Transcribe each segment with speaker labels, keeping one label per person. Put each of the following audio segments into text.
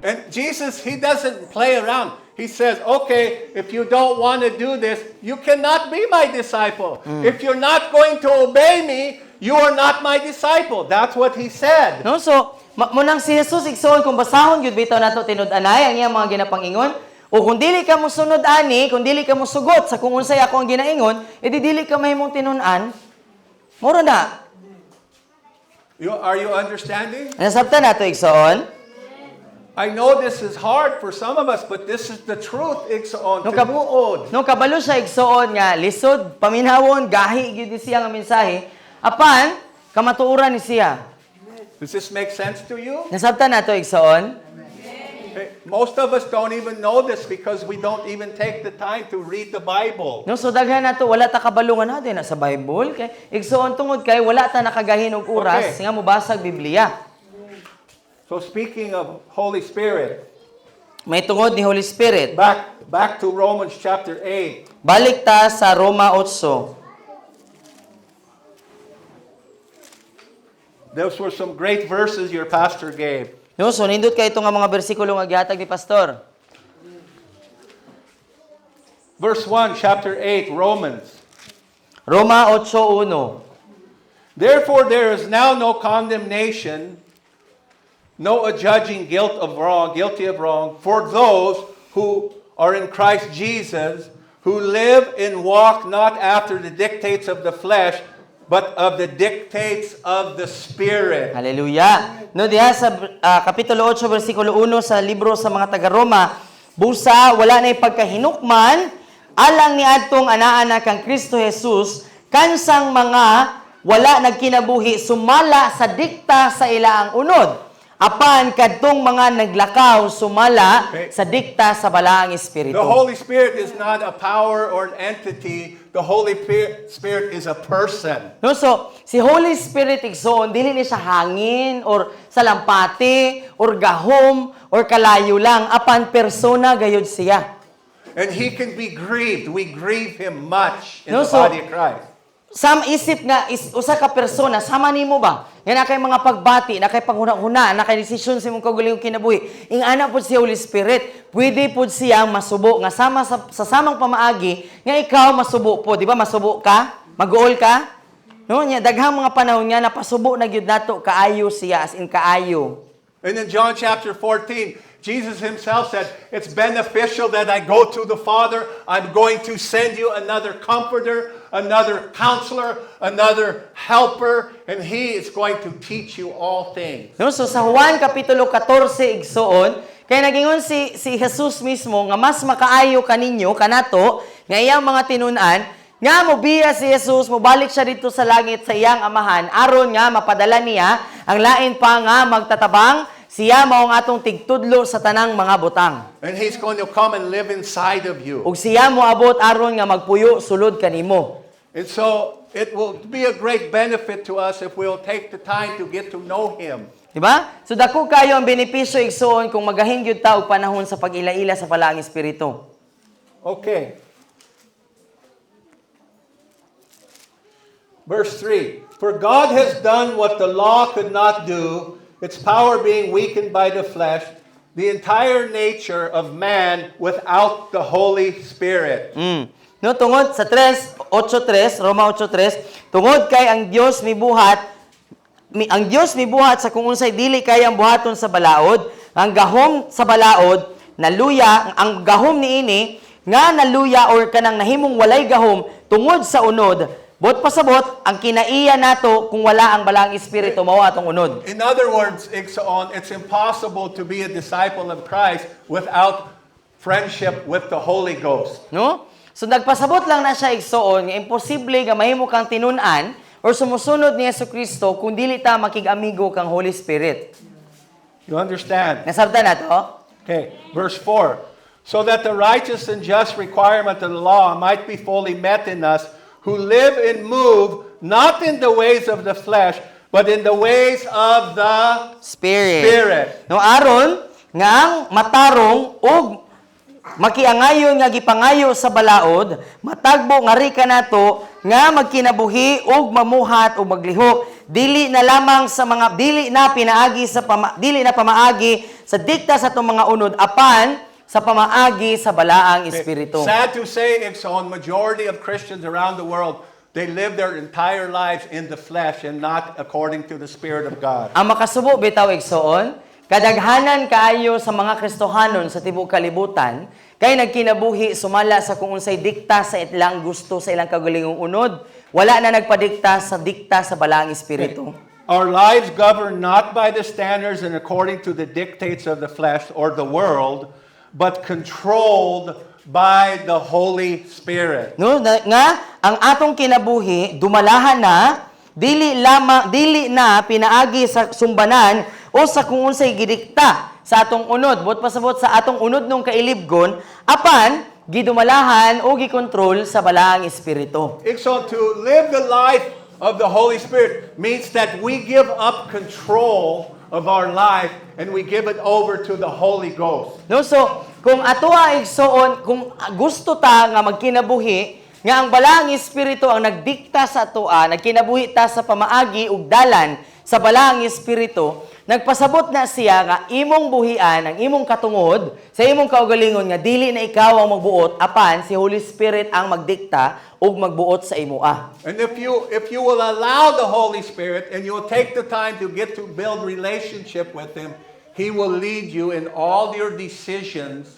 Speaker 1: And Jesus, He doesn't play around. He says, okay, if you don't want to do this, you cannot be my disciple. If you're not going to obey me, you are not my disciple. That's what He said.
Speaker 2: No, so munang si Jesus igsoon kung basahon gyud bitaw nato tinud-anay ang iyang mga ginapangingon. O kung dili ka mo sunod ani, kung dili ka mo sugot sa kung unsay ako ang ginaingon, edi dili ka mahimong tinun-an. Mura na.
Speaker 1: Are you understanding?
Speaker 2: Nasabtan nato igsoon.
Speaker 1: I know this is hard for some of us, but this is the truth. Igsoon, tinuod.
Speaker 2: No kabalo siya igsoon nga lisod, paminawon, gahi gyud siya nga mensahe. Apan kamatuoran ni siya.
Speaker 1: Does this make sense to you?
Speaker 2: Nasabtan nato igsoon.
Speaker 1: Most of us don't even know this because we don't even take the time to read the Bible.
Speaker 2: No, so daghan nato wala ta kabalungan natin sa Bible kay igsoon tungod kay wala ta nakagahin og oras nga mobasag Biblia.
Speaker 1: So speaking of Holy Spirit,
Speaker 2: may tungod ni Holy Spirit.
Speaker 1: Back to Romans chapter 8.
Speaker 2: Balik ta sa Roma 8.
Speaker 1: Those were some great verses your pastor gave.
Speaker 2: No, so nindot kay itong mga bersikulo nga gihatag ni pastor.
Speaker 1: Verse 1, chapter 8, Romans.
Speaker 2: Roma 8:1.
Speaker 1: Therefore there is now no condemnation, no adjudging guilty of wrong, for those who are in Christ Jesus, who live and walk not after the dictates of the flesh, but of the dictates of the Spirit.
Speaker 2: Hallelujah. No, diha sa kapitulo 8 bersikulo 1 sa libro sa mga taga-Roma, busa wala na pagkahinukman alang ni adtong anaa kang Kristo Jesus kansang mga wala nagkinabuhi sumala sa dikta sa ilaang unod. Apan kadtong mga naglakaw sumala sa dikta sa balaang espiritu.
Speaker 1: The Holy Spirit is not a power or an entity. The Holy Spirit is a person.
Speaker 2: No, so si Holy Spirit igsoon dili ni siya hangin or salampati or gahom or kalayo lang, apan persona gayud siya.
Speaker 1: And He can be grieved. We grieve Him much in
Speaker 2: No,
Speaker 1: the
Speaker 2: so,
Speaker 1: body of Christ.
Speaker 2: Sam isip nga usa ka persona sama nimo ba? Nga na kay mga pagbati, na kay panghuna-huna, na kay desisyon sa imong kaugalingong kinabuhi. Ing ana pod si Holy Spirit, pwede pod siyang masubo nga sama sa samang pamaagi nga ikaw masubo po, di ba? Masubo ka, mag-uol ka. No, nya daghang mga panahon nga napasubo na gyud nato kaayo siya as in kaayo.
Speaker 1: And in John chapter 14, Jesus Himself said, it's beneficial that I go to the Father. I'm going to send you another comforter, another counselor, another helper, and He is going to teach you all things.
Speaker 2: No, so sa Juan kapitulo 14 igsoon, kay nagingon si Jesus mismo nga mas makaayo kaninyo kanato nga iyang mga tinun-an nga mobiya si Jesus, mobalik siya dito sa langit sa iyang amahan aron nga mapadala niya ang lain pa nga magtatabang siya mao nga atong tigtudlo sa tanang mga butang.
Speaker 1: And He's going to come and live inside of you.
Speaker 2: Ug siya moabot aron nga magpuyo sulod kanimo.
Speaker 1: And so it will be a great benefit to us if we'll take the time to get to know Him.
Speaker 2: Diba? So dako kayo ang benepisyo igsoon kung magahin gyud ta og panahon sa pag-ila-ila sa balaang espiritu.
Speaker 1: Okay. Verse 3. For God has done what the law could not do, its power being weakened by the flesh, the entire nature of man without the Holy Spirit.
Speaker 2: No, tungod sa 8:3, Roma 8:3, tungod kay ang Dios mibuhat sa kung unsay dili kayang buhaton sa balaod, ang gahom sa balaod naluya, ang gahom niini nga naluya or kanang nahimong walay gahom tungod sa unod. Bot pasabot ang kinaiya nato kung wala ang balaang espiritu mao atong unod.
Speaker 1: In other words, it's impossible to be a disciple of Christ without friendship with the Holy Ghost.
Speaker 2: No? So nagpasabot lang na siya igsoon nga imposible nga mahimo kang tinun-an or sumusunod ni Jesucristo kung dili ta makig-amigo kang Holy Spirit.
Speaker 1: You understand?
Speaker 2: Nasabtan nato?
Speaker 1: Okay, verse 4. So that the righteous and just requirement of the law might be fully met in us, who live and move not in the ways of the flesh, but in the ways of the
Speaker 2: Spirit.
Speaker 1: Spirit.
Speaker 2: No, aron nga ang matarong og makiangayon nga gipangayo sa balaod, matagbo nga ri kanato nga magkinabuhi og mamuhat o maglihok, dili na lamang sa mga dili na pamaagi sa dikta sa atong mga unod apan sa pamaagi sa balaang espiritu.
Speaker 1: Sad to say, Ikson, majority of Christians around the world, they live their entire lives in the flesh and not according to the Spirit of God.
Speaker 2: Ang makasubo bitaw igsoon, kadaghanan kaayo sa mga Kristohanon sa tibuok kalibutan kay nagkinabuhi sumala sa kung unsay dikta sa ilang gusto sa ilang kagalingong unod, wala na nagpadikta sa dikta sa balaang espiritu.
Speaker 1: Our lives governed not by the standards and according to the dictates of the flesh or the world, but controlled by the Holy Spirit.
Speaker 2: No, nga ang atong kinabuhi dumalahan na dili na pinaagi sa sumbanan o sa kung unsay gidikta sa atong unod, buot pasabot sa atong unod nung kailibgon, apan gidumalahan o gikontrol sa balaang espiritu.
Speaker 1: So to live the life of the Holy Spirit means that we give up control of our life and we give it over to the Holy Ghost.
Speaker 2: No, so kung atoa igsoon, kung gusto ta nga magkinabuhi, nga ang balaang espiritu ang nagdikta sa atoa, nagkinabuhi ta sa pamaagi ug dalan sa balaang espiritu, nagpasabot na siya nga imong buhian ang imong katungod sa imong kaugalingon nga dili na ikaw ang magbuot apan si Holy Spirit ang magdikta ug magbuot sa imoa.
Speaker 1: And if you will allow the Holy Spirit and you will take the time to get to build relationship with Him, He will lead you in all your decisions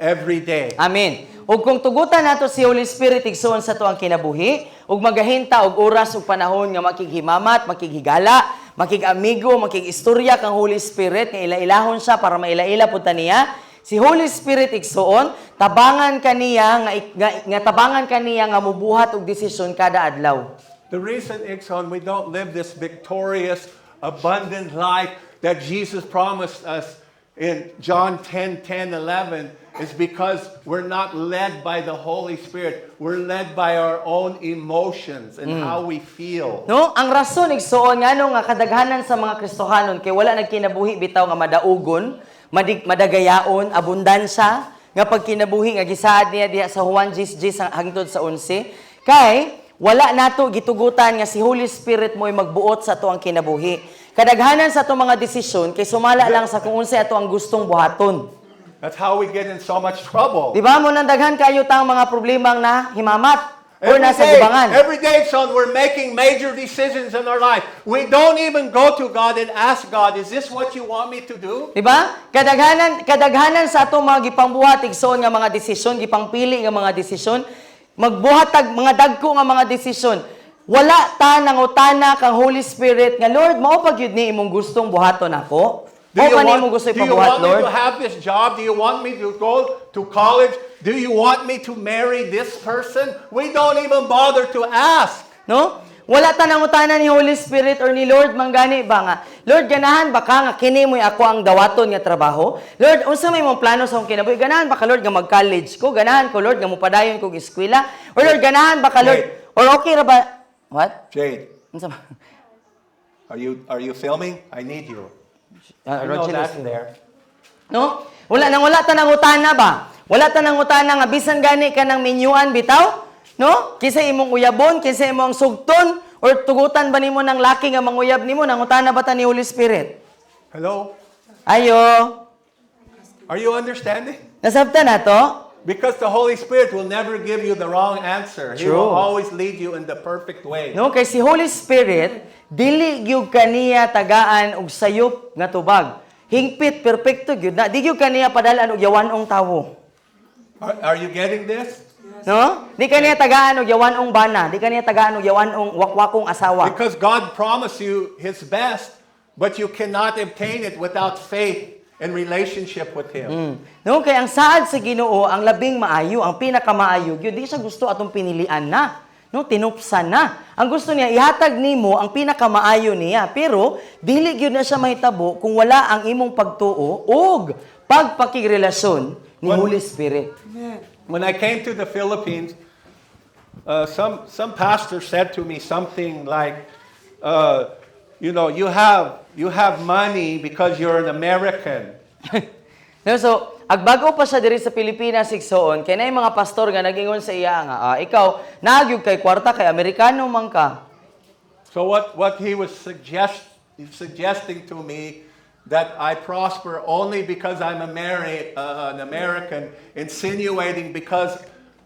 Speaker 1: every day.
Speaker 2: Amen. Ug kung tugutan nato si Holy Spirit igsoon sa tuang kinabuhi, ug magahinta og oras ug panahon nga makighimamat, makighigala, makigamigo, makigistorya kang Holy Spirit nga ilailahon siya para mailaila pud ta niya. Si Holy Spirit igsoon, tabangan kaniya nga tabangan kaniya nga mobuhat og desisyon kada adlaw.
Speaker 1: The reason, Ikson, we don't live this victorious, abundant life that Jesus promised us in John 10:11 is because we're not led by the Holy Spirit. We're led by our own emotions and how we feel.
Speaker 2: No, ang rason igsoon ngano nga kadaghanan sa mga Kristohanon kay wala nagkinabuhi bitaw nga madaugon, madagayaon, abundansya nga pagkinabuhi nga gisaad niya diha sa Juan 10:10 hangtod sa 11 kay wala nato gitugutan nga si Holy Spirit mo'y magbuot sa ato ang kinabuhi. Kadaghanan sa ato mga desisyon kay sumala lang sa kung unsay ato ang gustong buhaton.
Speaker 1: That's how we get in so much trouble.
Speaker 2: Di ba mo nang daghan kayo tang mga problemang na himamat o nasa gubangan?
Speaker 1: Every day, son, we're making major decisions in our life. We don't even go to God and ask God, is this what you want me to do?
Speaker 2: Di ba? Kadaghanan sa ato mga gipangbuhat igsoon nga mga desisyon, gipangpili nga mga desisyon, magbuhatag mga dagko nga mga desisyon. Wala ta nangutana kang Holy Spirit nga Lord, mao pa gyud ni imong gustong buhaton ako?
Speaker 1: Do you
Speaker 2: Mao pa
Speaker 1: want,
Speaker 2: nimo gusto
Speaker 1: do you
Speaker 2: ipabuhat,
Speaker 1: want me
Speaker 2: Lord?
Speaker 1: to have this job? Do you want me to go to college? Do you want me to marry this person? We don't even bother to ask.
Speaker 2: No? Wala ta nangutana ni Holy Spirit or ni Lord manggani ba nga, Lord, ganahan ba ka nga kini mo'y ako ang dawaton nga trabaho? Lord, unsa may mong plano sa akong kinabuhi? Ganahan ba ka, Lord, nga mag-college ko? Ganahan ko, Lord, nga mupadayon ko eskwela? Or Lord, ganahan ba ka, Lord? Or okay ra ba? What?
Speaker 1: Jade,
Speaker 2: Unsa ba?
Speaker 1: are you filming? I need you. I know
Speaker 2: Roger,
Speaker 1: that's
Speaker 2: listen.
Speaker 1: there.
Speaker 2: No? Wala ta nangutana ba? Wala ta nangutana nga bisan gani ka ng minyuan bitaw? No? Kinsa imong uyabon, kinsa imong sugton, or tugutan ba nimo ng laki nga manguyab nimo? Nangutana ba ta ni Holy Spirit?
Speaker 1: Hello?
Speaker 2: Ayo.
Speaker 1: Are you understanding?
Speaker 2: Nasabtan na to?
Speaker 1: Because the Holy Spirit will never give you the wrong answer. He
Speaker 2: True.
Speaker 1: will always lead you in the perfect way.
Speaker 2: No, kay si Holy Spirit dili gyud kaniya tagaan og sayop nga tubag. Hingpit perpekto gyud na di gyud kaniya padalan og yawanong tawo.
Speaker 1: Are you getting this?
Speaker 2: No? Di kaniya tagaan og yawanong bana, di kaniya tagaan og yawanong wakwakong asawa.
Speaker 1: Because God promised you His best, but you cannot obtain it without faith and relationship with Him.
Speaker 2: No, kay ang saad sa Ginoo ang labing maayo, ang pinakamaayo, gyud di siya gusto atong pinilian na. No, tinupsan na. Ang gusto niya ihatag nimo ang pinakamaayo niya, pero dili gyud na siya mahitabo kung wala ang imong pagtuo ug pagpakigrelasyon ni Holy Spirit.
Speaker 1: When I came to the Philippines, some pastor said to me something like, you have money because you're an American.
Speaker 2: No, so Agbago pa siya diri sa Pilipinas igsoon, kay nay mga pastor nga nagingon sa iya nga, ikaw nagyug kay kwarta kay Amerikano man ka.
Speaker 1: So what he was suggesting to me that I prosper only because I'm an American, insinuating because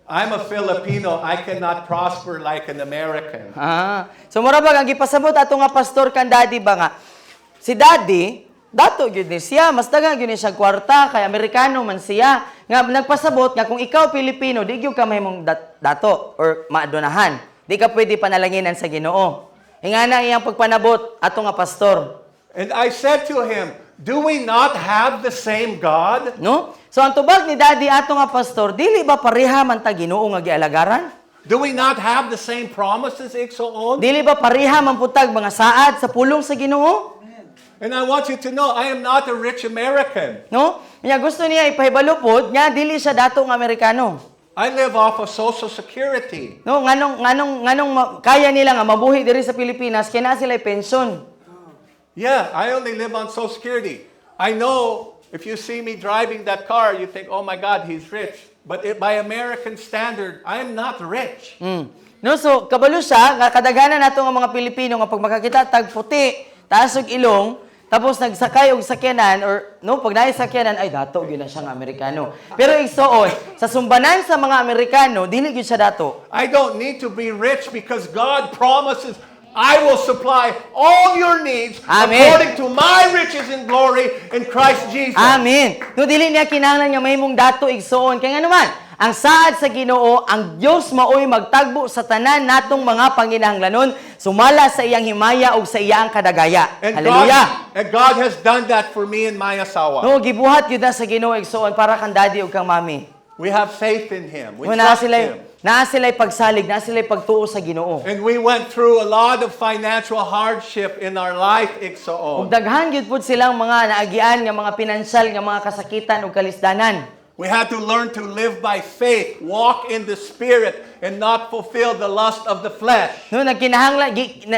Speaker 1: I'm a Filipino, I cannot prosper like an American.
Speaker 2: So mura ba ang gipasabot ato nga pastor kan daddy ba nga? Si daddy dato gyud ni siya, mas daghang gyud ni siya kwarta kay Amerikano man siya. Nga nagpasabot nga kung ikaw Pilipino, di gyud ka mahimong dato or maadonahan. Di ka pwede panalanginan sa Ginoo. Ingana iyang pagpanabot ato nga pastor.
Speaker 1: And I said to him, do we not have the same God?
Speaker 2: No? So ang tubag ni daddy ato nga pastor, dili ba pareha man ta Ginoo nga gialagaran?
Speaker 1: Do we not have the same promises, Iksoon?
Speaker 2: Dili ba pareha man putag mga saad sa pulong sa Ginoo?
Speaker 1: And I want you to know, I am not a rich American.
Speaker 2: No? Kaya gusto niya ipahibalo pod nga dili siya dato nga Amerikano.
Speaker 1: I live off of Social Security.
Speaker 2: No, nganong kaya nila nga mabuhi diri sa Pilipinas kaya na sila pension.
Speaker 1: Yeah, I only live on Social Security. I know if you see me driving that car, you think, oh my God, he's rich. But by American standard, I am not rich.
Speaker 2: No, so kabalo siya nga kadaghanan nato nga mga Pilipino nga pag makakita tag puti, taas og ilong, tapos nagsakay og sakyanan or no pag naay sakyanan ay dato gyud na siya nga Amerikano. Pero igsoon sa sumbanan sa mga Amerikano dili gyud siya dato.
Speaker 1: I don't need to be rich because God promises I will supply all your needs
Speaker 2: Amen.
Speaker 1: according to my riches and glory in Christ Jesus.
Speaker 2: Amen. No dili niya kinahanglan nga mahimong dato igsoon kay nga naman ang saad sa Ginoo, ang Dios maoy magtagbo sa tanan natong mga panginahanglanon, sumala sa iyang himaya ug sa iyang kadagaya.
Speaker 1: And
Speaker 2: Hallelujah.
Speaker 1: God has done that for me and my asawa.
Speaker 2: No, gibuhat gyud na sa Ginoo igsoon para kang daddy ug kang mami.
Speaker 1: We have faith in Him. We
Speaker 2: No,
Speaker 1: trust Him.
Speaker 2: naa sila'y pagsalig, naa sila'y pagtuo sa Ginoo.
Speaker 1: And we went through a lot of financial hardship in our life,
Speaker 2: Ug
Speaker 1: Iksoon.
Speaker 2: daghan gyud pud silang mga naagian nga mga pinansyal nga mga kasakitan ug kalisdanan.
Speaker 1: We had to learn to live by faith, walk in the Spirit, and not fulfill the lust of the flesh.
Speaker 2: No, nagkinahanglan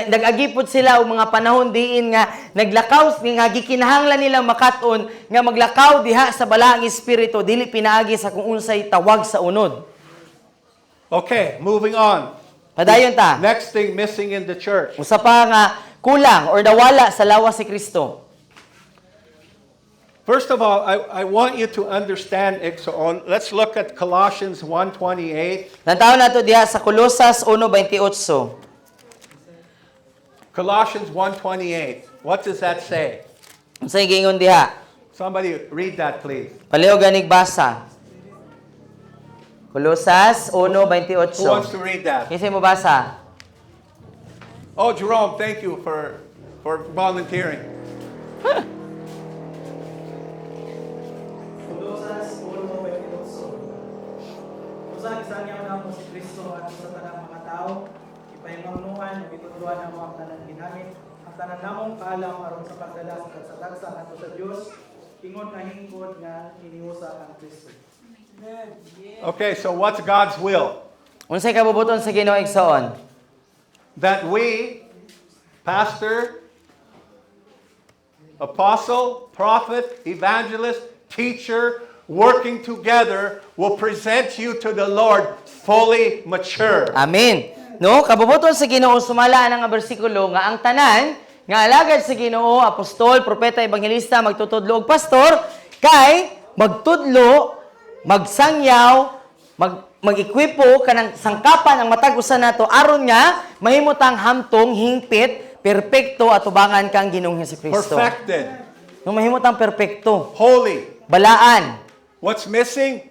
Speaker 2: nagagipod sila og mga panahon diin nga naglakaw nga gikinahanglan nila makaton nga maglakaw diha sa balaang espiritu dili pinaagi sa kung unsay tawag sa unod.
Speaker 1: Okay, moving on.
Speaker 2: Padayon ta.
Speaker 1: Next thing missing in the church.
Speaker 2: Usa pa nga kulang or nawala sa lawas si Kristo.
Speaker 1: First of all, I want you to understand, Iksoon. Let's look at Colossians 1:28.
Speaker 2: Nantaw nato diha sa Kolosas 1:28.
Speaker 1: Colossians 1:28. What does that say?
Speaker 2: Unsay giingon diha?
Speaker 1: Somebody read that, please.
Speaker 2: Palihog ganig basa. Kolosas
Speaker 1: Who wants
Speaker 2: 1:28.
Speaker 1: to read that?
Speaker 2: Kinsa mo basa?
Speaker 1: Oh, Jerome, thank you for volunteering.
Speaker 3: Kolosas 1:28. Usa gisanyaw namo si Kristo at sa tanang mga tao, ipahimangnuan ug itudluan namo ang tanang ginhangit, ang tanan namong kaalam aron sa pagdala sa kagsatagsa ngadto sa Dios, ingon nga hingkod nga iniusa ang Kristo.
Speaker 1: Okay, so what's God's will?
Speaker 2: Unsay kabubuton sa Ginoo igsoon?
Speaker 1: That we, pastor, apostle, prophet, evangelist, teacher, working together will present you to the Lord fully mature.
Speaker 2: Amen. No, kabubuton sa Ginoo sumala ang bersikulo nga ang tanan nga alagad sa Ginoo, apostol, propeta, ebangelista, magtutudlo og pastor kay magtudlo, magsangyaw, mag-ekwipo kanang sangkapan ang matag usa nato aron nga mahimutang hamtong hingpit perpekto atubangan kang Ginoong Hesukristo.
Speaker 1: Perfected,
Speaker 2: No mahimutang perpekto,
Speaker 1: holy.
Speaker 2: balaan.
Speaker 1: What's missing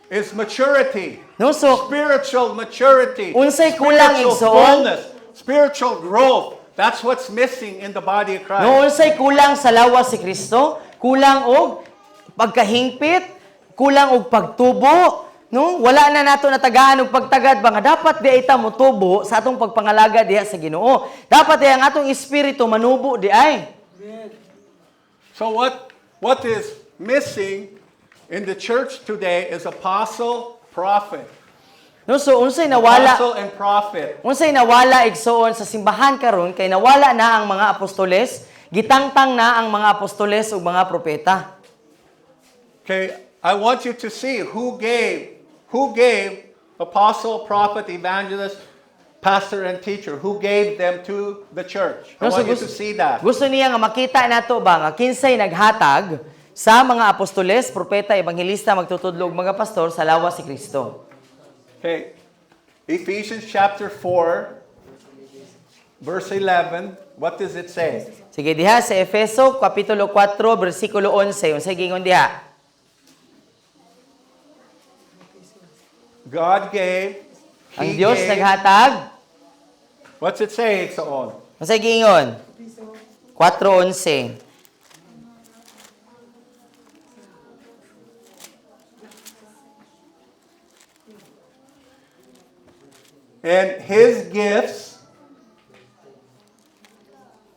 Speaker 1: is maturity.
Speaker 2: No, so
Speaker 1: Spiritual maturity.
Speaker 2: Unsay kulang
Speaker 1: Spiritual
Speaker 2: igsoon?
Speaker 1: fullness. Spiritual growth. That's what's missing in the body of Christ.
Speaker 2: no unsay kulang sa lawas si Kristo, kulang og pagkahingpit, kulang og pagtubo. No, wala na nato natagaan og pagtagad ba nga dapat di ita mo tubo sa atong pagpangalaga diha sa Ginoo. Dapat di ang atong espiritu manubo di ay.
Speaker 1: So what is missing in the church today is apostle, prophet.
Speaker 2: No, so unsay nawala,
Speaker 1: Apostle and prophet.
Speaker 2: unsay nawala igsoon sa simbahan karon kay nawala na ang mga apostoles, gitangtang na ang mga apostoles ug mga propeta.
Speaker 1: Okay, I want you to see who gave apostle, prophet, evangelist, pastor, and teacher. Who gave them to the church? I want you to see that.
Speaker 2: Gusto niya nga makita nato ba nga kinsay naghatag sa mga apostoles, propeta, ebanghilista, magtutudlo ug mga pastor sa lawas si Kristo.
Speaker 1: Okay. Ephesians chapter 4, verse 11. What does it say?
Speaker 2: Sige diha sa Efeso kapitulo 4 bersikulo 11 unsay gingon diha?
Speaker 1: God gave.
Speaker 2: Ang
Speaker 1: He
Speaker 2: Dios
Speaker 1: gave.
Speaker 2: naghatag.
Speaker 1: What's it say, Exaon?
Speaker 2: Unsay gingon? 4:11.
Speaker 1: And his gifts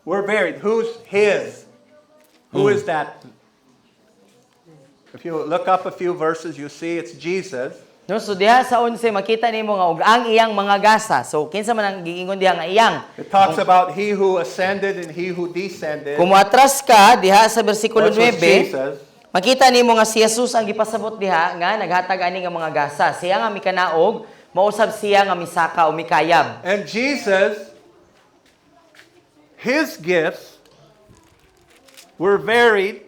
Speaker 1: were varied. Who's his? Who is that? If you look up a few verses, you see it's Jesus.
Speaker 2: No, so diha sa 11 makita nimo nga og ang iyang mga gasa. So kinsa man ang giingon diha nga iyang.
Speaker 1: It talks about he who ascended and he who descended.
Speaker 2: Kung moatras ka diha sa bersikulo
Speaker 1: Which was
Speaker 2: 9,
Speaker 1: Jesus.
Speaker 2: makita nimo nga si Jesus ang gipasabot diha nga naghatag ani nga mga gasa. Siya nga mikanaog, mausab siya nga misaka o mikayab.
Speaker 1: And Jesus, his gifts were varied.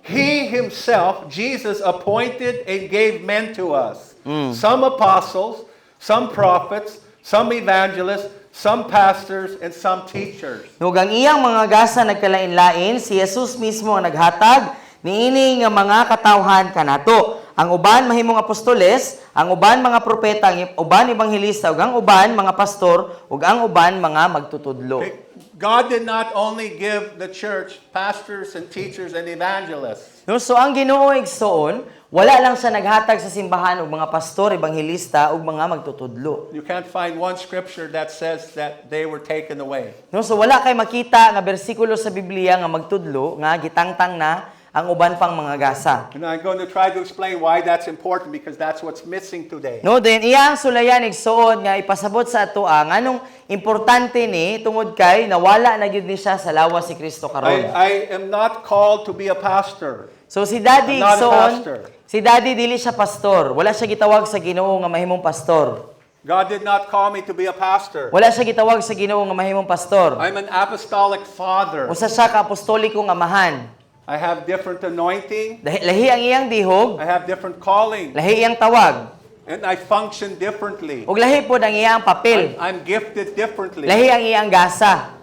Speaker 1: He himself, Jesus, appointed and gave men to us. Some apostles, some prophets, some evangelists, some pastors, and some teachers.
Speaker 2: Ug ang iyang mga gasa nagkalain-lain, si Jesus mismo ang naghatag niini nga mga katawhan kanato. Ang uban mahimong apostoles, ang uban mga propeta, ang uban ebanghilista, ug ang uban mga pastor, ug ang uban mga magtutudlo.
Speaker 1: God did not only give the church pastors and teachers and evangelists.
Speaker 2: No, so ang Ginoo igsoon, wala lang siya naghatag sa simbahan og mga pastor, ebanghilista ug mga magtutudlo.
Speaker 1: You can't find one scripture that says that they were taken away.
Speaker 2: No, so wala kay makita nga bersikulo sa Biblia nga magtudlo nga gitangtang na ang uban pang mga gasa.
Speaker 1: And I'm going to try to explain why that's important because that's what's missing today.
Speaker 2: No, then iyang sulayan igsuon nga ipasabot sa ato nganong importante ni tungod kay nawala na gyud ni siya sa lawas si Kristo karon.
Speaker 1: I am not called to be a pastor.
Speaker 2: So si Daddy
Speaker 1: I'm not a
Speaker 2: igsuon,
Speaker 1: pastor.
Speaker 2: si Daddy dili siya pastor. Wala siya gitawag sa Ginoo nga mahimong pastor.
Speaker 1: God did not call me to be a pastor.
Speaker 2: Wala siya gitawag sa Ginoo nga mahimong pastor.
Speaker 1: I'm an apostolic father.
Speaker 2: Usa siya ka apostolikong amahan.
Speaker 1: I have different anointing.
Speaker 2: Lahi ang iyang dihog,
Speaker 1: I have different calling.
Speaker 2: lahi iyang tawag,
Speaker 1: And I function differently.
Speaker 2: ug lahi pod ang iyang papel.
Speaker 1: I'm gifted differently.
Speaker 2: Lahi ang iyang gasa.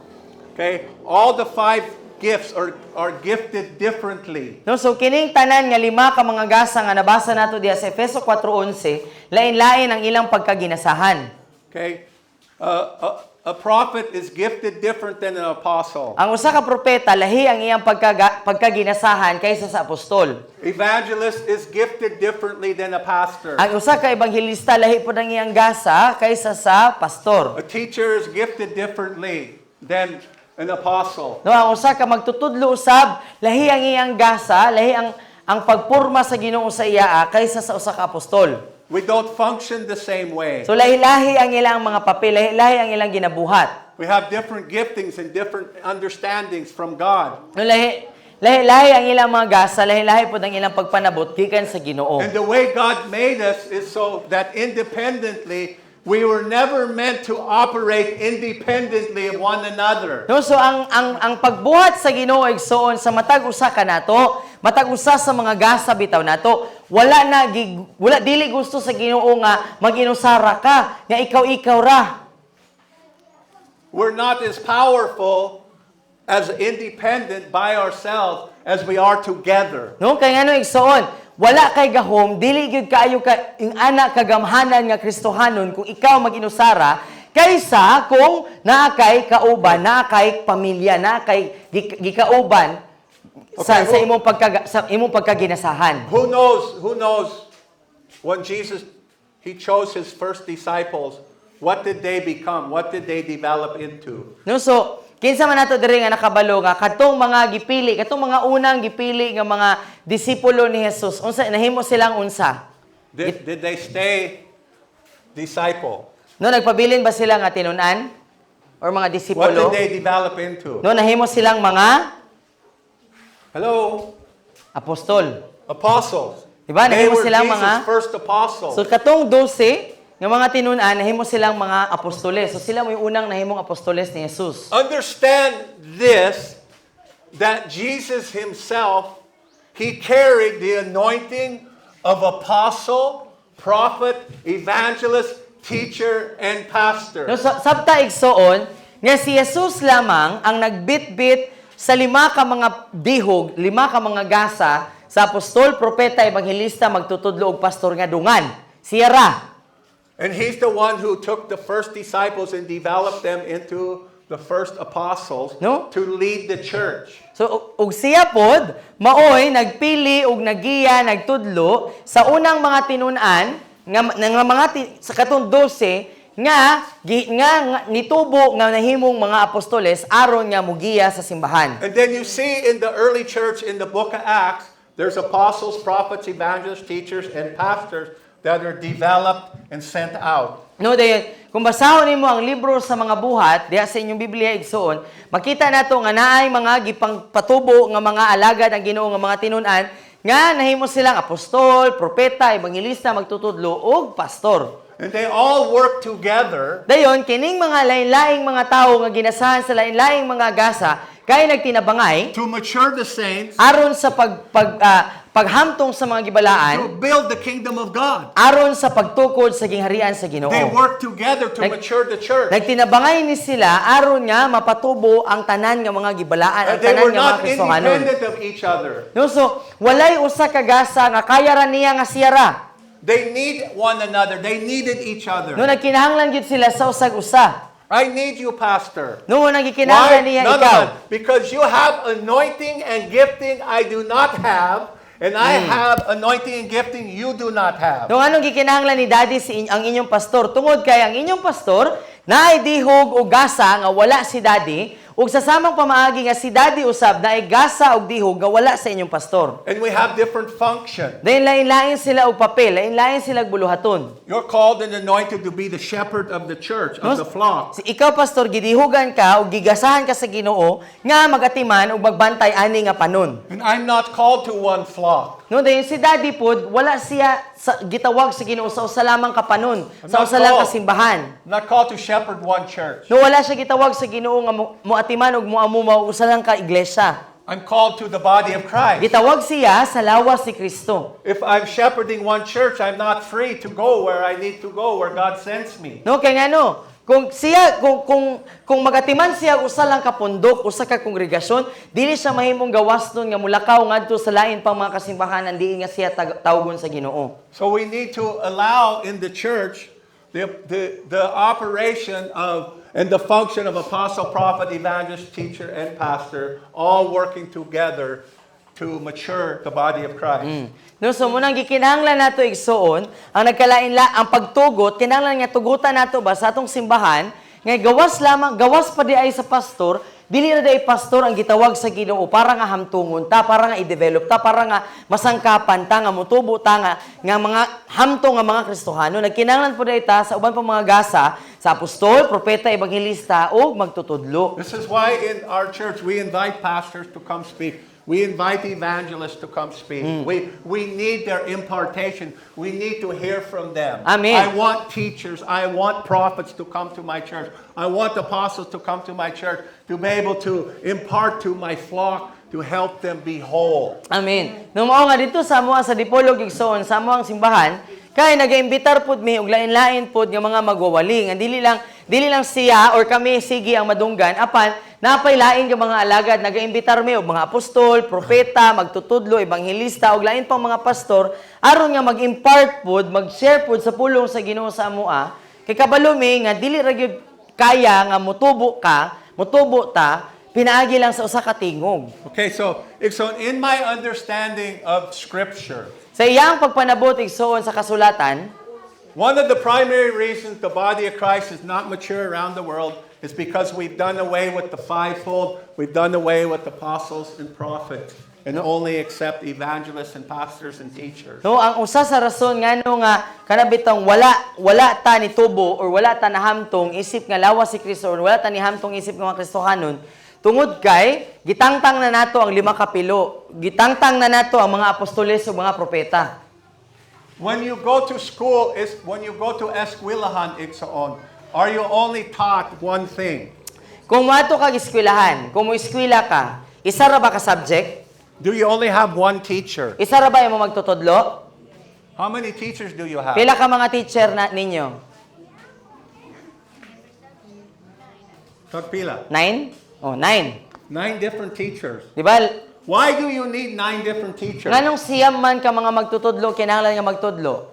Speaker 1: Okay? All the 5 gifts are gifted differently.
Speaker 2: No, so kining tanan nga 5 ka mga gasa nga nabasa nato diha sa Efeso 4:11, lain-lain ang ilang pagkaginasahan.
Speaker 1: Okay? A prophet is gifted different than an apostle.
Speaker 2: Ang usa ka propeta lahi ang iyang pagkaginasahan kaysa sa apostol.
Speaker 1: Evangelist is gifted differently than a pastor.
Speaker 2: Ang usa ka ebanghilista lahi pod ang iyang gasa kaysa sa pastor.
Speaker 1: A teacher is gifted differently than an apostle.
Speaker 2: No, ang usa ka magtutudlo usab lahi ang iyang gasa, lahi ang pagporma sa Ginoo sa iya kaysa sa usa ka apostol.
Speaker 1: We don't function the same way.
Speaker 2: So lahi-lahi ang ilang mga papel, lahi-lahi ang ilang ginabuhat.
Speaker 1: We have different giftings and different understandings from God.
Speaker 2: No, lahi-lahi ang ilang mga gasa, lahi-lahi pod ang ilang pagpanabot gikan sa Ginoo.
Speaker 1: And the way God made us is so that independently, we were never meant to operate independently of one another.
Speaker 2: No, so ang pagbuhat sa Ginoo igsoon sa matag usa kanato, matag usa sa mga gasa bitaw nato, wala dili gusto sa Ginoo nga maginusara ka, nga ikaw ra.
Speaker 1: We're not as powerful as independent by ourselves as we are together.
Speaker 2: No, kay ngano igsoon, wala kay gahom, dili gyud kaayo ka ing ana kagamhanan nga Kristohanon kung ikaw maginusara kaysa kung naa kay kauban, naa kay pamilya, naa kay gikauban sa imong pagkaginasahan.
Speaker 1: Who knows when Jesus, he chose his first disciples, what did they become? What did they develop into?
Speaker 2: No, so kinsa man nato diri nga nakabalo nga katong mga gipili, katong mga unang gipili nga mga disipulo ni Jesus, unsa nahimo silang unsa?
Speaker 1: Did they stay disciple?
Speaker 2: No, nagpabilin ba sila nga tinun-an or mga
Speaker 1: What
Speaker 2: disipulo?
Speaker 1: did they develop into?
Speaker 2: No, nahimo silang mga
Speaker 1: Hello?
Speaker 2: apostol.
Speaker 1: apostles.
Speaker 2: Diba?
Speaker 1: They
Speaker 2: Nahimo
Speaker 1: were
Speaker 2: silang
Speaker 1: Jesus'
Speaker 2: mga-
Speaker 1: first apostles.
Speaker 2: So katong 12 nga mga tinunan nahimo silang mga apostoles. So sila mo yung unang nahimong apostoles ni Jesus.
Speaker 1: Understand this, that Jesus himself, he carried the anointing of apostle, prophet, evangelist, teacher, and pastor.
Speaker 2: No, sabta igsoon nga si Jesus lamang ang nagbitbit sa 5 ka mga dihog, 5 ka mga gasa sa apostol, propeta, ebanghilista, magtutudlo og pastor nga dungan. Siya ra.
Speaker 1: And he's the one who took the first disciples and developed them into the first apostles
Speaker 2: No?
Speaker 1: to lead the church.
Speaker 2: So og siya pod maoy nagpili og nagiya, nagtudlo sa unang mga tinunan nga sa katong 12 nga nitubo nga nahimong mga apostoles aron nga mugiya sa simbahan.
Speaker 1: And then you see in the early church in the book of Acts, there's apostles, prophets, evangelists, teachers, and pastors that are developed and sent out.
Speaker 2: No, dayon, kung basahon nimo ang libro sa mga buhat diha sa inyong Biblia igsoon, makita nato nga naay mga gipangpatubo nga mga alagad ang Ginoo nga mga tinunan nga nahimo silang apostol, propeta, ebanghilista, magtutudlo og pastor.
Speaker 1: And they all work together
Speaker 2: Dayon, kining mga lain-laing mga tao nga ginasahan sa lain-laing mga gasa, kay nagtinabangay,
Speaker 1: to mature the saints,
Speaker 2: aron sa paghamtong sa mga gibalaan,
Speaker 1: to build the kingdom of God.
Speaker 2: aron sa pagtukod sa gingharian sa Ginoo.
Speaker 1: They work together to mature the church.
Speaker 2: Nagtinabangay ni sila, aron nga mapatubo ang tanan nga mga gibalaan, ang
Speaker 1: And they
Speaker 2: tanan
Speaker 1: were
Speaker 2: nga mga
Speaker 1: not
Speaker 2: Kristohanon.
Speaker 1: independent of each other.
Speaker 2: No, so, walay usa ka gasa nga kaya ra niya nga siya ra.
Speaker 1: They need one another. They needed each other.
Speaker 2: No, nagkinahanglan gyud sila sa usag-usa.
Speaker 1: I need you, Pastor.
Speaker 2: No, nagkinahanglan niya
Speaker 1: No, no,
Speaker 2: ikaw.
Speaker 1: no. Because you have anointing and gifting I do not have, and I have anointing and gifting you do not have.
Speaker 2: No, anong gikinahanglan ni Daddy ang inyong pastor? Tungod kay ang inyong pastor naay dihog o gasa nga wala si Daddy, ug sa samang pamaagi nga si Daddy usab naay gasa og dihog nga wala sa inyong pastor.
Speaker 1: And we have different function.
Speaker 2: Dahil lain-lain sila og papel, lain-lain sila og buluhaton.
Speaker 1: You're called and anointed to be the shepherd of the church, of the flock.
Speaker 2: Si ikaw pastor gidihugan ka ug gigasahan ka sa Ginoo nga magatiman ug magbantay ani nga panon.
Speaker 1: And I'm not called to one flock.
Speaker 2: No, dahil si Daddy pod wala siya gitawag sa Ginoo sa usa lamang ka panon, sa usa lang ka simbahan.
Speaker 1: I'm not called to shepherd one church.
Speaker 2: No, wala siya gitawag sa Ginoo nga muatiman og muamo usa lang ka iglesia.
Speaker 1: I'm called to the body of Christ.
Speaker 2: Gitawag siya sa lawas ni Kristo.
Speaker 1: If I'm shepherding one church, I'm not free to go where I need to go, where God sends me.
Speaker 2: No, kay ngano, kung magatiman siya usa lang ka pundok, usa ka kongregasyon, dili siya mahimong gawas nun nga mulakaw ngadto sa lain pang mga kasimbahanan diin nga siya tawgon sa Ginoo.
Speaker 1: So we need to allow in the church the operation of and the function of apostle, prophet, evangelist, teacher, and pastor, all working together to mature the body of Christ.
Speaker 2: No, so munang gikinahanglan nato igsuon, ang ang pagtugot, kinahanglan nga tugutan nato ba sa atong simbahan, nga gawas pa di ay sa pastor, dili na day pastor ang gitawag sa Ginoo para nga hamtungon ta, para nga i-develop ta, para nga masangkapan ta, nga mutubo ta nga mga hamtong nga mga Kristohano. Nagkinahanglan po day ta sa uban pa mga gasa sa apostol, propeta, ebanghilista ug magtutudlo.
Speaker 1: This is why in our church we invite pastors to come speak. We invite evangelists to come speak. We need their impartation. We need to hear from them.
Speaker 2: Amen.
Speaker 1: I want teachers. I want prophets to come to my church. I want apostles to come to my church to be able to impart to my flock to help them be whole.
Speaker 2: Amen. Nung mao nga dito sa amoa sa Dipolog igsoon sa amoang simbahan, kay nagaimbitar pud mi og lain-lain pud nga mga magwawaling. Dili lang siya or kami sige ang madunggan apan napay lain nga mga alagad nagaimbitar mi og mga apostol, propeta, magtutudlo, ebanghilista og lain pang mga pastor aron nga mag-impart pud, mag-share pud sa pulong sa Ginoo sa amoa. Kay kabalo mi nga dili ra gyud kaya nga mutubo ta pinaagi lang sa usa ka tingog.
Speaker 1: Okay, so in my understanding of Scripture,
Speaker 2: Sa iyang pagpanabot igsoon sa kasulatan,
Speaker 1: one of the primary reasons the body of Christ is not mature around the world is because we've done away with the fivefold, we've done away with apostles and prophets, and only accept evangelists and pastors and teachers.
Speaker 2: no, ang usa sa rason ngano nga kanabitang wala ta ni tubo or wala ta nahamtong isip nga lawas si Kristo or wala ta ni hamtong isip nga mga Kristohanon Tungod kay gitangtang na nato ang 5 kapilo. Gitangtang na nato ang mga apostoles ug mga propeta.
Speaker 1: When you go to school, when you go to eskwelahan, igsoon, are you only taught one thing?
Speaker 2: Kung moadto kag eskwelahan, kung mo eskwela ka, isa ra ba ka subject?
Speaker 1: Do you only have one teacher?
Speaker 2: Isa ra ba imo magtutudlo?
Speaker 1: How many teachers do you have?
Speaker 2: Pila ka mga teacher na ninyo?
Speaker 1: Pila?
Speaker 2: 9? Oh, 9.
Speaker 1: 9 different teachers.
Speaker 2: Di ba?
Speaker 1: Why do you need 9 different teachers?
Speaker 2: Nganong siyam man ka mga magtutudlo, kinahanglan nga magtudlo?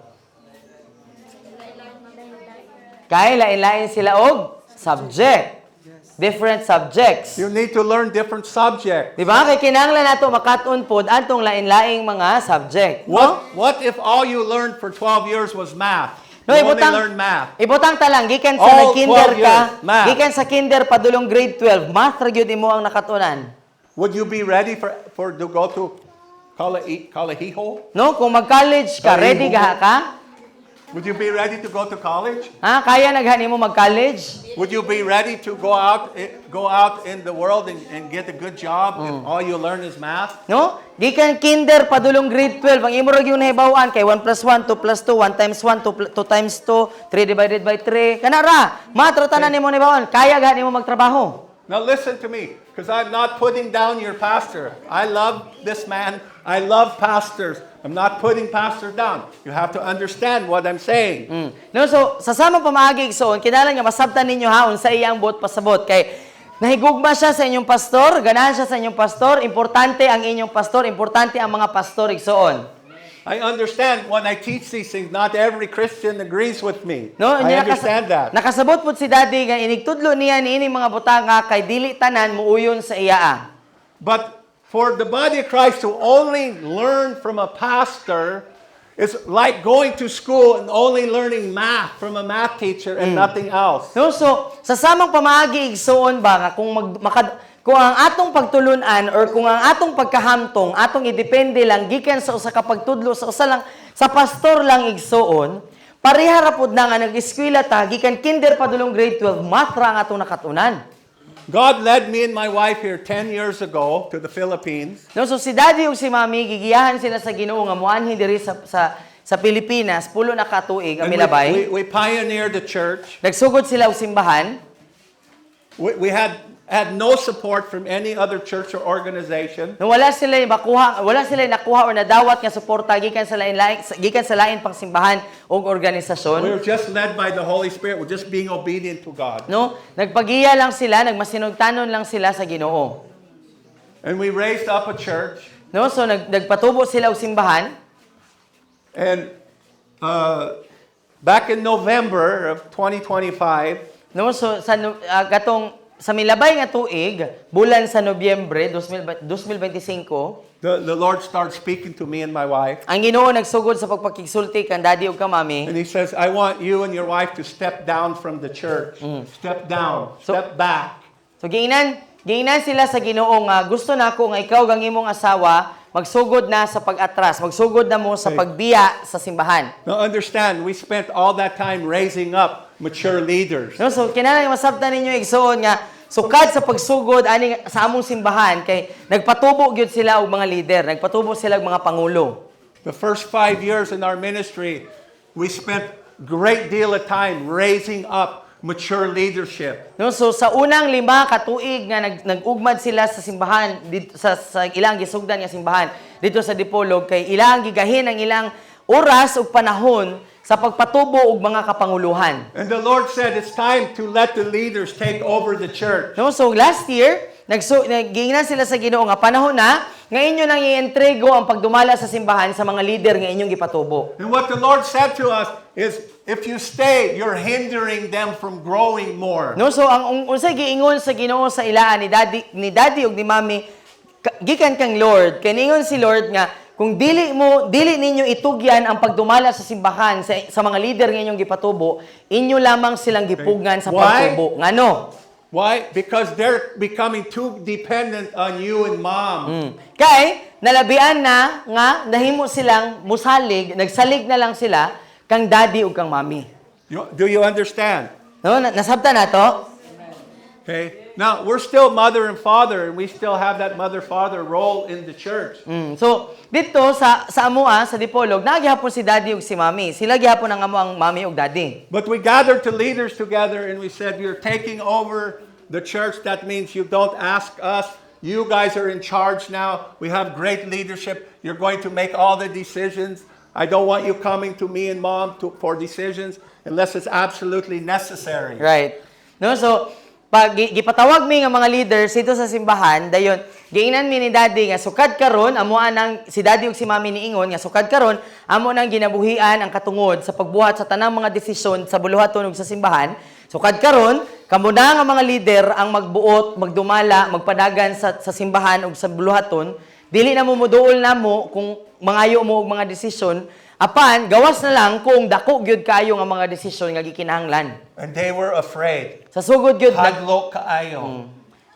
Speaker 2: Kay lain-lain sila og subject. Different subjects.
Speaker 1: You need to learn different subjects.
Speaker 2: Di ba? Kay kinahanglan nato makatun pod antong lain-laing mga subject.
Speaker 1: What if all you learned for 12 years was math?
Speaker 2: No,
Speaker 1: You only
Speaker 2: ibutang
Speaker 1: learned math.
Speaker 2: ibutang ta lang gikan sa
Speaker 1: All
Speaker 2: nag-kinder
Speaker 1: 12
Speaker 2: ka,
Speaker 1: years, math.
Speaker 2: gikan sa kinder padulong grade 12, math ra gyud imo ang nakatunan.
Speaker 1: Would you be ready for to go to Kalahiho?
Speaker 2: No, kung mag-college ka, ready gaha ka?
Speaker 1: Would you be ready to go to college?
Speaker 2: Ha, kaya naghani mo mag-college?
Speaker 1: Would you be ready to go out in the world and get a good job if all you learn is math?
Speaker 2: No? Gikan kinder padulong grade 12, ang imo ra gyud nahibaw-an kay 1 plus 1, 2 plus 2, 1 times 1, 2 times 2, 3 divided by 3. Kana ra, math ra tanan nimo nahibaw-an, kaya gani mo magtrabaho.
Speaker 1: Now listen to me, because I'm not putting down your pastor. I love this man. I love pastors. I'm not putting pastors down. You have to understand what I'm saying.
Speaker 2: No, so sa samang pamaagi igsoon, kinahanglan nga masabtan ninyo ha unsa iyang buot pasabot kay nahigugma siya sa inyong pastor, ganahan siya sa inyong pastor, importante ang inyong pastor, importante ang mga pastor igsoon.
Speaker 1: I understand when I teach these things, not every Christian agrees with me.
Speaker 2: No,
Speaker 1: I understand that.
Speaker 2: Nakasabot pud si Daddy nga inigtudlo niya niini mga butanga kay dili tanan muuyon sa iya.
Speaker 1: But for the body of Christ to only learn from a pastor is like going to school and only learning math from a math teacher and nothing else.
Speaker 2: No, so sa samang pamaagi igsoon ba nga kung ang atong pagtulunan or kung ang atong pagkahamtong atong idepende lang gikan sa usa ka pagtudlo sa usa lang sa pastor lang igsoon, pareha ra pud na nga nag-eskwela ta gikan kinder padulong grade 12 math ra ang atong nakatunan.
Speaker 1: God led me and my wife here 10 years ago to the Philippines.
Speaker 2: No, so si Daddy ug si Mami gigiyahan sila sa Ginoo nga moanhi diri sa Pilipinas, pulo na ka tuig ang
Speaker 1: And
Speaker 2: milabay.
Speaker 1: we pioneered the church.
Speaker 2: Nagsugod sila og simbahan.
Speaker 1: We had no support from any other church or organization.
Speaker 2: Nung wala sila nakuha o nadawat nga suporta gikan sa lain pang simbahan o
Speaker 1: We
Speaker 2: organisasyon.
Speaker 1: were just led by the Holy Spirit. We're just being obedient to God.
Speaker 2: No, nagpagiya lang sila, nagmasinugtanon lang sila sa Ginoo.
Speaker 1: And we raised up a church.
Speaker 2: No, so nagpatubo sila og simbahan.
Speaker 1: And back in November of 2025,
Speaker 2: No, so sa milabay nga tuig, bulan sa Nobyembre 2025,
Speaker 1: the Lord started speaking to me and my wife.
Speaker 2: ang Ginoo nagsugod sa pagpakigsulti kan Daddy ug ka Mami.
Speaker 1: And He says, I want you and your wife to step down from the church. Step down. Step back.
Speaker 2: So giinan sila sa Ginoo nga gusto nako nga ikaw gang imong asawa magsugod na sa pag-atras, magsugod na mo sa pagbiya sa simbahan.
Speaker 1: Now understand, we spent all that time raising up mature leaders.
Speaker 2: No, so kinahanglan masabtan ninyo igsoon nga sukad sa pagsugod ani sa among simbahan kay nagpatubo gyud sila og mga leader, nagpatubo sila og mga pangulo.
Speaker 1: The first 5 years in our ministry, we spent great deal of time raising up mature leadership.
Speaker 2: No, so sa unang 5 ka tuig nga nag-ugmad sila sa simbahan dito sa ilang gisugdan nga simbahan dito sa Dipolog kay ilang gigahin ang ilang oras ug panahon sa pagpatubo og mga kapanguluhan.
Speaker 1: And the Lord said it's time to let the leaders take over the church.
Speaker 2: No, so last year nagingnan sila sa Ginoo nga panahon na nga inyo nang i-entrego ang pagdumala sa simbahan sa mga leader nga inyong gipatubo.
Speaker 1: And what the Lord said to us is, if you stay, you're hindering them from growing more.
Speaker 2: No, so ang unsay giingon sa Ginoo sa ilaan ni Daddy ug ni Mami gikan kang Lord. Kay ningon si Lord nga kung dili ninyo itugyan ang pagdumala sa simbahan sa mga leader nga inyong gipatubo, inyo lamang silang gipugngan sa pagtubo. Ngano?
Speaker 1: Why? Because they're becoming too dependent on you and mom.
Speaker 2: Kay nalabian na nga nahimo silang musalig, nagsalig na lang sila kang Daddy ug kang Mami.
Speaker 1: Do you understand?
Speaker 2: No, nasabtan nato?
Speaker 1: Okay? Now, we're still mother and father, and we still have that mother-father role in the church.
Speaker 2: So, dito sa amua, sa Dipolog, nagyapon si daddy ug si mami. Sila gyapon ang amo ang mami ug daddy.
Speaker 1: But we gathered to leaders together, and we said, you're taking over the church. That means you don't ask us. You guys are in charge now. We have great leadership. You're going to make all the decisions. I don't want you coming to me and mom for decisions unless it's absolutely necessary.
Speaker 2: Right. No, so pag gipatawag mi nga mga leaders dito sa simbahan, dayon giingnan mi ni daddy nga sukad karon amo anang si daddy ug si mami niingon nga sukad karon amo nang ginabuhian ang katungod sa pagbuhat sa tanang mga desisyon sa buluhaton ug sa simbahan. Sukad karon kamo na nga mga leader ang magbuot, magdumala, magpadagan sa simbahan ug sa buluhaton. Dili na mo muduol namo kung mangayo mo og mga desisyon. Apan, gawas na lang kung dako gyud kayo nga mga desisyon nga gikinahanglan.
Speaker 1: And they were afraid.
Speaker 2: Sa sugod gyud
Speaker 1: Hadlok kaayo.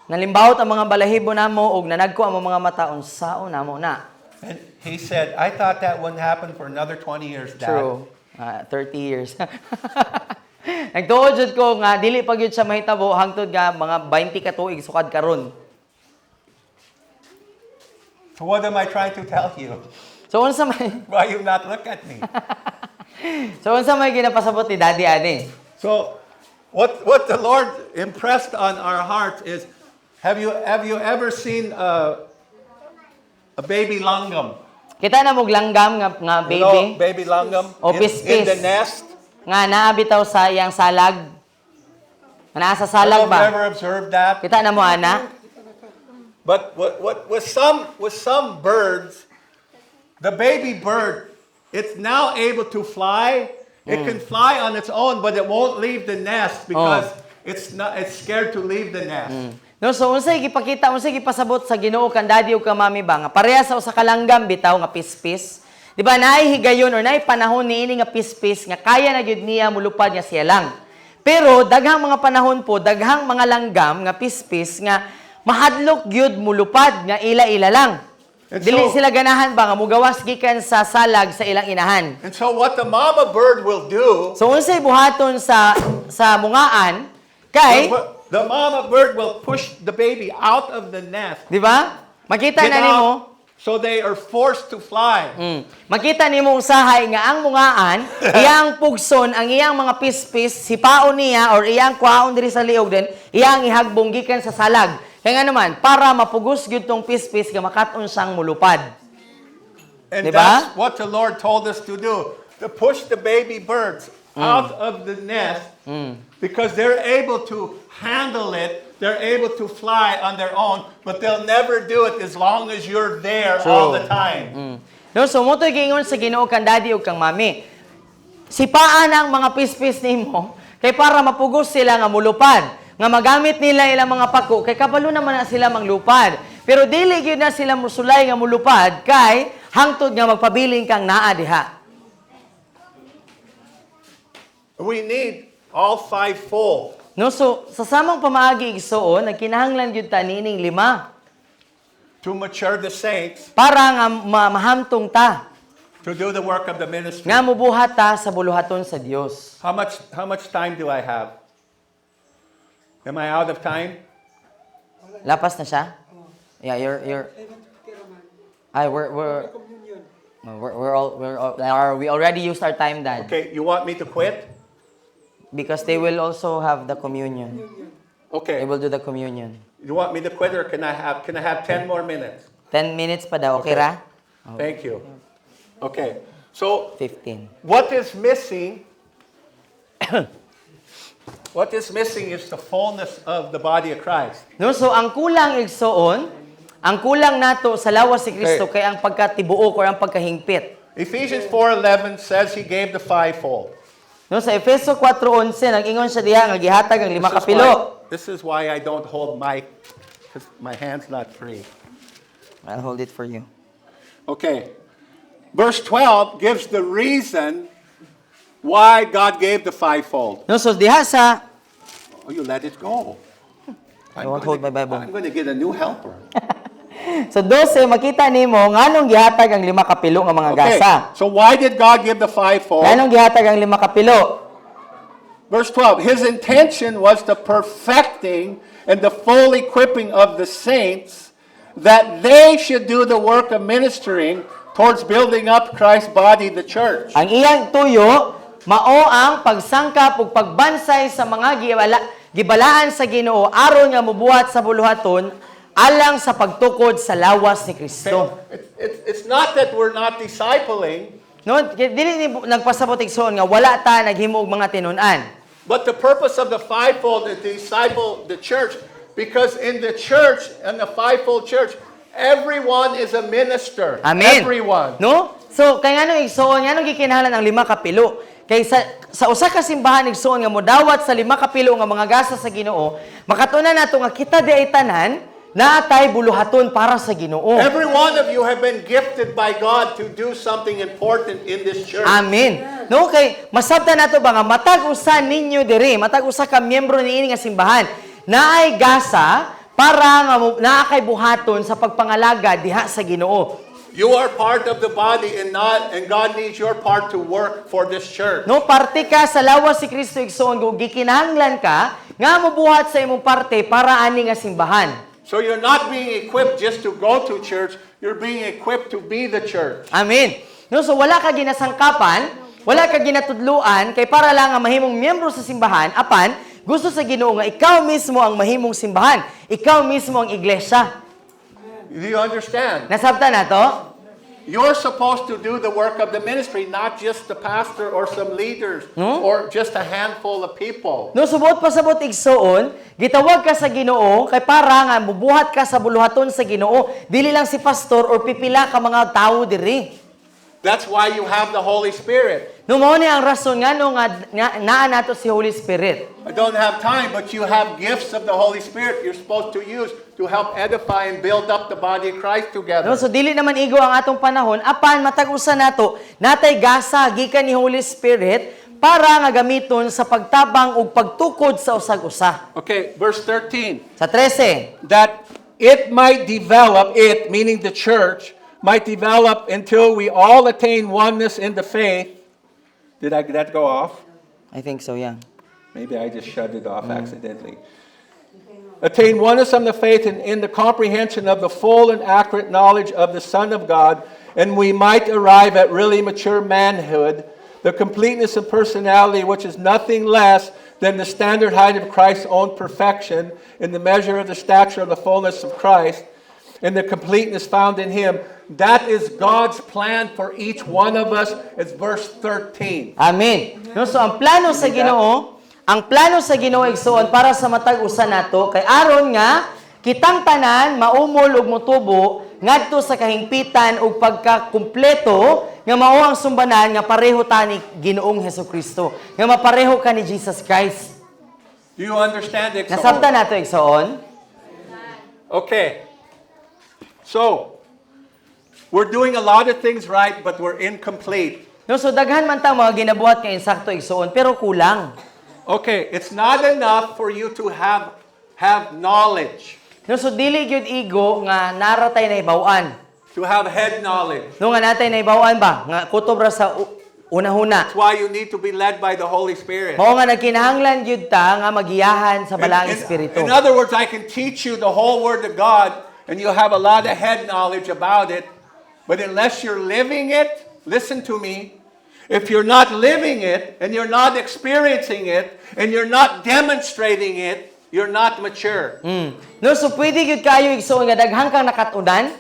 Speaker 2: nalimbawot ang mga balahibo namo ug nanagko ang mga mata unsaon namo na.
Speaker 1: And he said, I thought that wouldn't happen for another 20 years, Dad.
Speaker 2: True. 30 years. Nagtuod jud ko nga dili pa gyud siya mahitabo hangtod nga mga 20 ka tuig sukad karon.
Speaker 1: So what am I trying to tell you?
Speaker 2: So unsa may
Speaker 1: Why you not look at me?
Speaker 2: So unsa may ginapasabot ni Daddy ani?
Speaker 1: So what the Lord impressed on our hearts is, have you ever seen a baby langgam?
Speaker 2: Kita na mog langgam nga
Speaker 1: You know,
Speaker 2: baby
Speaker 1: baby langgam
Speaker 2: O
Speaker 1: in
Speaker 2: pispis.
Speaker 1: the nest.
Speaker 2: nga naa bitaw sa iyang salag. Nga naa sa salag
Speaker 1: I've
Speaker 2: ba?
Speaker 1: never observed that.
Speaker 2: Kita na mo ana?
Speaker 1: But what with some birds, the baby bird, it's now able to fly. It can fly on its own, but it won't leave the nest because it's scared to leave the nest.
Speaker 2: No, so unsay gipakita, unsay gipasabot sa Ginoo kan daddy ug ka mami ba nga pareha sa usa ka langgam bitaw nga pispis. Di ba naay higayon or naay panahon niini nga pispis nga kaya na gyud niya mulupad nga siya lang. Pero daghang mga panahon po, daghang mga langgam nga pispis nga mahadlok gyud mulupad nga ila-ila lang.
Speaker 1: And
Speaker 2: Dili
Speaker 1: so-
Speaker 2: sila ganahan ba nga mugawas gikan sa salag sa ilang inahan.
Speaker 1: And so what the mama bird will do,
Speaker 2: So unsay buhaton sa mungaan kay
Speaker 1: the mama bird will push the baby out of the nest.
Speaker 2: di ba? Makita
Speaker 1: Get
Speaker 2: na nimo.
Speaker 1: out, so they are forced to fly.
Speaker 2: Makita nimo usahay nga ang mungaan, iyang pugson, ang iyang mga pispis, sipaon niya or iyang kuhaon diri sa liog din, iyang ihagbong gikan sa salag. Kaya nga naman, para mapugos gyud tong pispis nga makat-on siyang mulupad.
Speaker 1: And
Speaker 2: Diba?
Speaker 1: that's what the Lord told us to do, to push the baby birds out of the nest because they're able to handle it. They're able to fly on their own, but they'll never do it as long as you're there all the time.
Speaker 2: No, so mo to'y gingon sa Ginoo kang daddy ug kang mami. Sipaan ang mga pispis nimo kay para mapugos sila nga mulupad. Nga magamit nila ilang mga pako kay kabalo naman na sila manglupad. Pero dili gyud na sila musulay nga mulupad kay hangtod nga magpabiling kang naa diha.
Speaker 1: We need all fivefold.
Speaker 2: No, so sa samang pamaagi igsoon nagkinahanglan gyud ta nining 5
Speaker 1: to mature the saints,
Speaker 2: para nga mahamtong ta
Speaker 1: to do the work of the ministry.
Speaker 2: nga mubuhat ta sa buluhaton sa Dios.
Speaker 1: How much time do I have? Am I out of time?
Speaker 2: Lapas na siya? Yeah, you're ay we already used our time, Dad.
Speaker 1: Okay, you want me to quit?
Speaker 2: Because they will also have the communion. They
Speaker 1: Okay.
Speaker 2: will do the communion.
Speaker 1: You want me to quit or can I have 10 more minutes?
Speaker 2: 10 minutes pa daw, okay ra?
Speaker 1: Thank you. Okay. So
Speaker 2: 15.
Speaker 1: what is missing? What is missing is the fullness of the body of Christ.
Speaker 2: No, so ang kulang igsoon, ang kulang nato sa lawas si Kristo kay ang pagkatibuok or ang pagkahingpit.
Speaker 1: Ephesians 4:11 says he gave the fivefold.
Speaker 2: No, sa Efeso 4:11 nag-ingon siya diha nga gihatag ang 5 kapilo.
Speaker 1: This is why I don't hold mic, because my hand's not free.
Speaker 2: I'll hold it for you.
Speaker 1: Okay. Verse 12 gives the reason why God gave the fivefold.
Speaker 2: No, so diha sa
Speaker 1: Oh, you let it go.
Speaker 2: I won't hold my Bible.
Speaker 1: I'm going to get a new helper.
Speaker 2: So 12 makita nimo nganong gihatag ang 5 kapilo nga mga
Speaker 1: Okay.
Speaker 2: gasa.
Speaker 1: So why did God give the fivefold?
Speaker 2: Nganong gihatag ang 5 kapilo?
Speaker 1: Verse 12, his intention was the perfecting and the full equipping of the saints, that they should do the work of ministering towards building up Christ's body, the church.
Speaker 2: Ang iyang tuyo, mao ang pagsangkap ug pagbansay sa mga gibalaan sa Ginoo aron nga mobuhat sa buluhaton alang sa pagtukod sa lawas ni Kristo.
Speaker 1: It's not that we're not discipling,
Speaker 2: No, dili ni nagpasabot igsoon nga wala ta naghimo og mga tinun-an.
Speaker 1: but the purpose of the fivefold is to disciple the church, because in the church, in the fivefold church, everyone is a minister.
Speaker 2: Amen.
Speaker 1: Everyone.
Speaker 2: No? So kay ngano igsoon, ngano gikinahanglan ang 5 ka pilo? Kay sa usa ka simbahan igsoon nga modawat sa 5 ka pilo nga mga gasa sa Ginoo, makatuna nato nga kita di ay tanan naatay buluhaton para sa Ginoo.
Speaker 1: Every one of you have been gifted by God to do something important in this church.
Speaker 2: Amen. No, kay masabta nato ba nga matag usa ninyo diri, matag usa ka miyembro niini nga simbahan, naay gasa para nga naa kay buhaton sa pagpangalaga diha sa Ginoo.
Speaker 1: You are part of the body, and God needs your part to work for this church.
Speaker 2: No, parte ka sa lawas si Kristo igsoon ug gikinahanglan ka nga mobuhat sa imong parte para ani nga simbahan.
Speaker 1: So you're not being equipped just to go to church, you're being equipped to be the church.
Speaker 2: Amen. No, so wala ka ginasangkapan, wala ka ginatudluan kay para lang nga mahimong miyembro sa simbahan apan gusto sa Ginoo nga ikaw mismo ang mahimong simbahan, ikaw mismo ang iglesia.
Speaker 1: Do you understand?
Speaker 2: Nasabta na to?
Speaker 1: You're supposed to do the work of the ministry, not just the pastor or some leaders or just a handful of people.
Speaker 2: No, subot pasabot igsoon, gitawag ka sa Ginoo kay para nga mubuhat ka sa buluhaton sa Ginoo, dili lang si pastor or pipila ka mga tawo diri.
Speaker 1: That's why you have the Holy Spirit.
Speaker 2: No, mao ni ang rason nga naa nato si Holy Spirit.
Speaker 1: I don't have time, but you have gifts of the Holy Spirit you're supposed to use to help edify and build up the body of Christ together.
Speaker 2: No, so dili naman igo ang atong panahon apan matag-usa nato natay gasa gikan ni Holy Spirit para nga gamiton sa pagtabang ug pagtukod sa usag-usa.
Speaker 1: Okay, verse 13.
Speaker 2: Sa 13.
Speaker 1: That it might develop, it, meaning the church, might develop until we all attain oneness in the faith. Did that go off?
Speaker 2: I think so, yeah.
Speaker 1: Maybe I just shut it off accidentally. Attain oneness in the faith and in the comprehension of the full and accurate knowledge of the Son of God, and we might arrive at really mature manhood, the completeness of personality, which is nothing less than the standard height of Christ's own perfection, in the measure of the stature of the fullness of Christ, and the completeness found in Him. That is God's plan for each one of us. It's verse 13.
Speaker 2: Amen. No, so ang plano sa Ginoo, igsoon para sa matag usa nato kay aron nga kitang tanan maumol ug motubo ngadto sa kahingpitan ug pagkakumpleto nga mao ang sumbanan nga pareho ta ni Ginoong Hesukristo, nga mapareho ka ni Jesus Christ.
Speaker 1: Do you understand it?
Speaker 2: Nasabta nato igsoon?
Speaker 1: Okay. So, we're doing a lot of things right, but we're incomplete.
Speaker 2: No, so daghan man ta mga ginabuhat kay insakto igsoon pero kulang.
Speaker 1: Okay, it's not enough for you to have knowledge,
Speaker 2: No, so dili gyud igo nga naratay na ibaw-an.
Speaker 1: to have head knowledge.
Speaker 2: No nga natay na ibaw-an ba nga kutob ra sa una-huna.
Speaker 1: That's why you need to be led by the Holy Spirit.
Speaker 2: Mao nga nagkinahanglan gyud ta nga magiyahan sa balaang espiritu.
Speaker 1: In other words, I can teach you the whole Word of God, and you'll have a lot of head knowledge about it, but unless you're living it, listen to me, if you're not living it, and you're not experiencing it, and you're not demonstrating it, you're not mature.
Speaker 2: No, so pwede gyud kayo igsoon nga daghang kang nakatunan,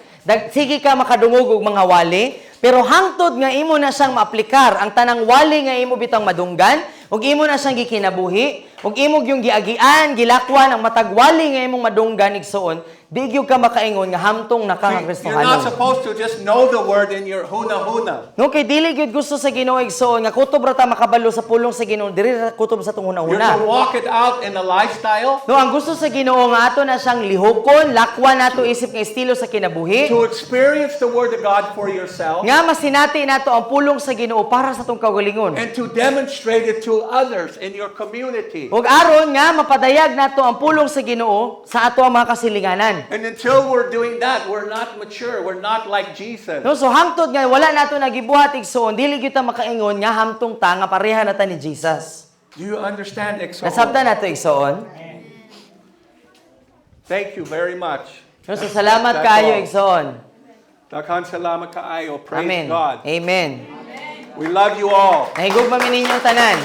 Speaker 2: sige ka makadungog og mga wali, pero hangtod nga imo na siyang maaplikar ang tanang wali nga imo bitang madunggan, ug imo na siyang gikinabuhi, ug imo gyung giagian, gilakwan ang matag wali nga imong madunggan igsoon, di gyud ka makaingon nga hamtong naka nga
Speaker 1: You're not
Speaker 2: Kristohanon.
Speaker 1: supposed to just know the Word in your huna-huna.
Speaker 2: No, kay dili gyud gusto sa Ginoo igsoon nga kutob ra ta makabalo sa pulong sa Ginoo, diri ra kutob sa tong
Speaker 1: You're
Speaker 2: hunahuna.
Speaker 1: to walk it out in a lifestyle,
Speaker 2: No, ang gusto sa Ginoo nga ato na siyang lihokon, lakwan nato isip nga estilo sa kinabuhi.
Speaker 1: to experience the Word of God for yourself,
Speaker 2: Nga masinati nato ang pulong sa Ginoo para sa tong kaugalingon.
Speaker 1: and to demonstrate it to others in your community.
Speaker 2: Ug aron nga mapadayag nato ang pulong sa Ginoo sa ato ang mga kasilinganan.
Speaker 1: And until we're doing that, we're not mature. We're not like Jesus.
Speaker 2: No, so hangtod nga wala nato nagibuhat igsoon, dili gyud ta makaingon nga hamtong ta nga pareha na ta ni Jesus.
Speaker 1: Do you understand, Exo?
Speaker 2: Nasabtan nato igsoon.
Speaker 1: Thank you very much.
Speaker 2: No, so salamat
Speaker 1: That's
Speaker 2: kayo
Speaker 1: all.
Speaker 2: igsoon.
Speaker 1: Daghan salamat kaayo. Praise
Speaker 2: Amen.
Speaker 1: God.
Speaker 2: Amen.
Speaker 1: We love you all.
Speaker 2: Nahigugma mi ninyong tanan.